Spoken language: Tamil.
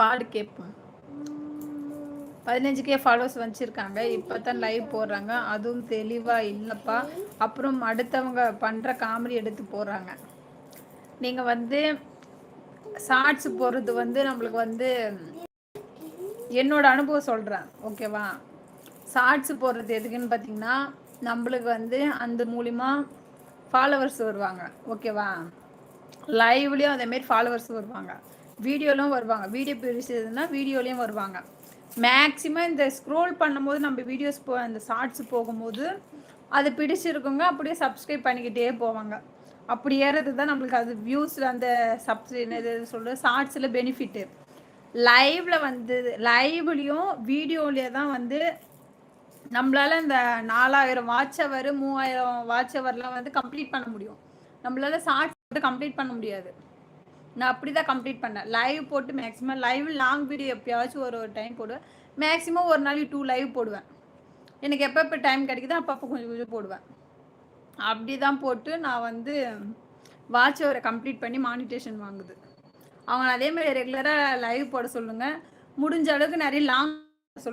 பாடு கேட்போம். 15K ஃபாலோவர்ஸ் வச்சிருக்காங்க. இப்போ தான் லைவ் போடுறாங்க. அதுவும் தெளிவாக இல்லைப்பா. அப்புறம் அடுத்தவங்க பண்ணுற காமெடி எடுத்து போடுறாங்க. நீங்கள் வந்து ஷார்ட்ஸ் போடுறது வந்து நம்மளுக்கு வந்து என்னோட அனுபவம் சொல்கிறேன், ஓகேவா? ஷார்ட்ஸ் போடுறது எதுக்குன்னு பார்த்தீங்கன்னா, நம்மளுக்கு வந்து அந்த மூலிமா ஃபாலோவர்ஸ் வருவாங்க, ஓகேவா? லைவ்லேயும் அதேமாரி ஃபாலோவர்ஸ் வருவாங்க, வீடியோலும் வருவாங்க. வீடியோ பிடிச்சதுன்னா வீடியோலேயும் வருவாங்க. மேக்ஸிமம் இந்த ஸ்க்ரோல் பண்ணும்போது நம்ம வீடியோஸ் அந்த ஷார்ட்ஸ் போகும்போது அது பிடிச்சிருக்குங்க, அப்படியே சப்ஸ்கிரைப் பண்ணிக்கிட்டே போவாங்க. அப்படி ஏறது தான் நம்மளுக்கு அது வியூஸில் அந்த இது சொல்கிறது ஷார்ட்ஸில் பெனிஃபிட்டு. லைவில் வந்து லைவ்லேயும் வீடியோலேயே தான் வந்து நம்மளால் இந்த 4000 வாட்ச் ஹவர் 3000 வாட்ச் ஹவர்லாம் வந்து கம்ப்ளீட் பண்ண முடியும். நம்மளால் ஷார்ட்ஸ் போட்டு கம்ப்ளீட் பண்ண முடியாது. நான் அப்படி தான் கம்ப்ளீட் பண்ணேன். லைவ் போட்டு மேக்ஸிமம் லைவ் லாங் வீடியோ எப்போயாச்சும் ஒரு டைம் போடுவேன். மேக்ஸிமம் ஒரு நாளைக்கு 2 லைவ் போடுவேன். எனக்கு எப்போ டைம் கிடைக்குதோ அப்பப்போ கொஞ்சம் கொஞ்சம் போடுவேன். அப்படி தான் போட்டு நான் வந்து வாட்ச் ஹவரை கம்ப்ளீட் பண்ணி மானிட்டேஷன் வாங்குது. அவங்க அதேமாதிரி ரெகுலராக லைவ் போட சொல்லுங்கள். முடிஞ்ச அளவுக்கு நிறைய லாங்